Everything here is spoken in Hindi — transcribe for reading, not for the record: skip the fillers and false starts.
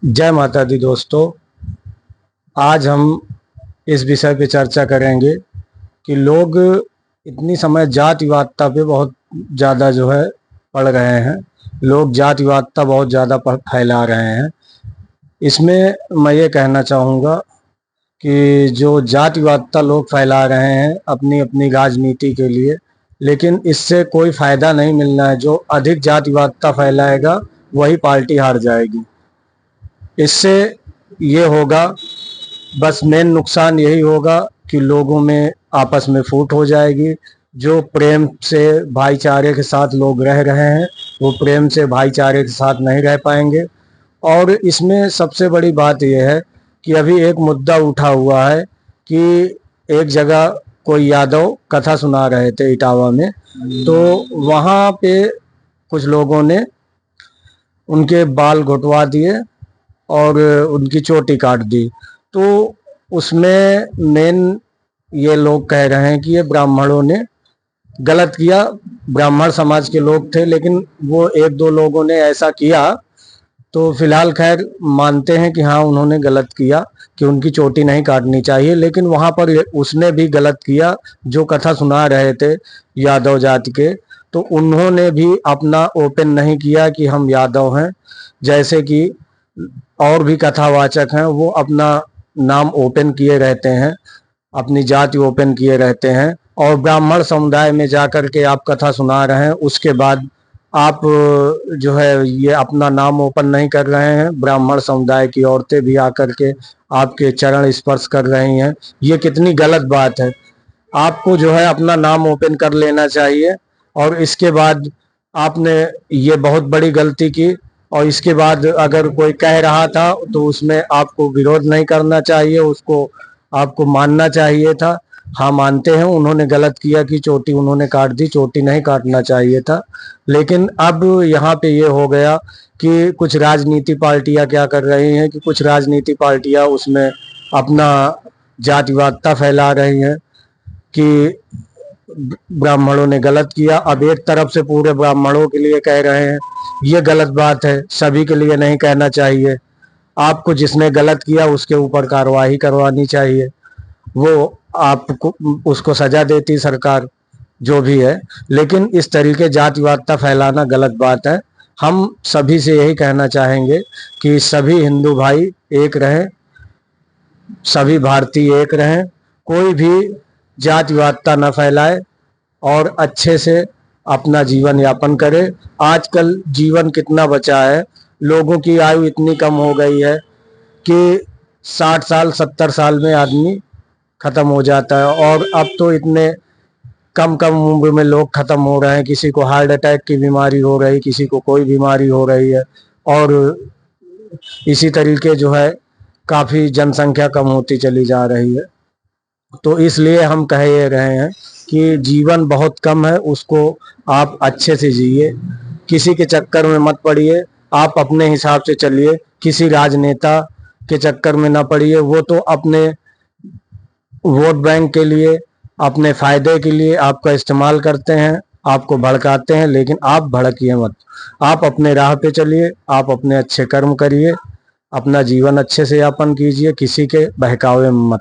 जय माता दी दोस्तों। आज हम इस विषय पे चर्चा करेंगे कि लोग इतनी समय जातिवादिता पे बहुत ज़्यादा जो है पड़ रहे हैं। लोग जातिवादिता बहुत ज़्यादा फैला रहे हैं। इसमें मैं ये कहना चाहूँगा कि जो जातिवादिता लोग फैला रहे हैं अपनी अपनी राजनीति के लिए, लेकिन इससे कोई फ़ायदा नहीं मिलना है। जो अधिक जातिवादिता फैलाएगा वही पार्टी हार जाएगी। इससे ये होगा, बस मेन नुकसान यही होगा कि लोगों में आपस में फूट हो जाएगी। जो प्रेम से भाईचारे के साथ लोग रह रहे हैं वो प्रेम से भाईचारे के साथ नहीं रह पाएंगे। और इसमें सबसे बड़ी बात यह है कि अभी एक मुद्दा उठा हुआ है कि एक जगह कोई यादव कथा सुना रहे थे इटावा में, तो वहाँ पे कुछ लोगों ने उनके बाल घुटवा दिए और उनकी चोटी काट दी। तो उसमें मेन ये लोग कह रहे हैं कि ये ब्राह्मणों ने गलत किया। ब्राह्मण समाज के लोग थे, लेकिन वो एक दो लोगों ने ऐसा किया, तो फिलहाल खैर मानते हैं कि हाँ उन्होंने गलत किया कि उनकी चोटी नहीं काटनी चाहिए। लेकिन वहाँ पर उसने भी गलत किया जो कथा सुना रहे थे यादव जाति के, तो उन्होंने भी अपना ओपन नहीं किया कि हम यादव हैं। जैसे कि और भी कथावाचक हैं वो अपना नाम ओपन किए रहते हैं, अपनी जाति ओपन किए रहते हैं। और ब्राह्मण समुदाय में जाकर के आप कथा सुना रहे हैं, उसके बाद आप जो है ये अपना नाम ओपन नहीं कर रहे हैं। ब्राह्मण समुदाय की औरतें भी आकर के आपके चरण स्पर्श कर रही हैं। ये कितनी गलत बात है। आपको जो है अपना नाम ओपन कर लेना चाहिए। और इसके बाद आपने ये बहुत बड़ी गलती की, और इसके बाद अगर कोई कह रहा था तो उसमें आपको विरोध नहीं करना चाहिए, उसको आपको मानना चाहिए था। हाँ मानते हैं उन्होंने गलत किया कि चोटी उन्होंने काट दी, चोटी नहीं काटना चाहिए था। लेकिन अब यहाँ पे ये हो गया कि कुछ राजनीति पार्टियां क्या कर रही हैं कि कुछ राजनीति पार्टियां उसमें अपना जातिवादिता फैला रही हैं कि ब्राह्मणों ने गलत किया। अब एक तरफ से पूरे ब्राह्मणों के लिए कह रहे हैं, ये गलत बात है, सभी के लिए नहीं कहना चाहिए। आपको जिसने गलत किया उसके ऊपर कार्रवाई करवानी चाहिए, वो आपको उसको सजा देती सरकार, जो भी है। लेकिन इस तरीके जातिवादिता फैलाना गलत बात है। हम सभी से यही कहना चाहेंगे कि सभी हिंदू भाई एक रहें, सभी भारतीय एक रहें, कोई भी जातिवादिता न फैलाए और अच्छे से अपना जीवन यापन करे। आजकल जीवन कितना बचा है, लोगों की आयु इतनी कम हो गई है कि 60 साल 70 साल में आदमी खत्म हो जाता है। और अब तो इतने कम कम उम्र में लोग खत्म हो रहे हैं। किसी को हार्ट अटैक की बीमारी हो रही, किसी को कोई बीमारी हो रही है। और इसी तरीके जो है काफ़ी जनसंख्या कम होती चली जा रही है। तो इसलिए हम कह ये रहे हैं कि जीवन बहुत कम है, उसको आप अच्छे से जिए, किसी के चक्कर में मत पड़िए, आप अपने हिसाब से चलिए, किसी राजनेता के चक्कर में ना पड़िए। वो तो अपने वोट बैंक के लिए, अपने फायदे के लिए आपका इस्तेमाल करते हैं, आपको भड़काते हैं, लेकिन आप भड़किए मत। आप अपने राह पे चलिए, आप अपने अच्छे कर्म करिए, अपना जीवन अच्छे से यापन कीजिए, किसी के बहकावे में मत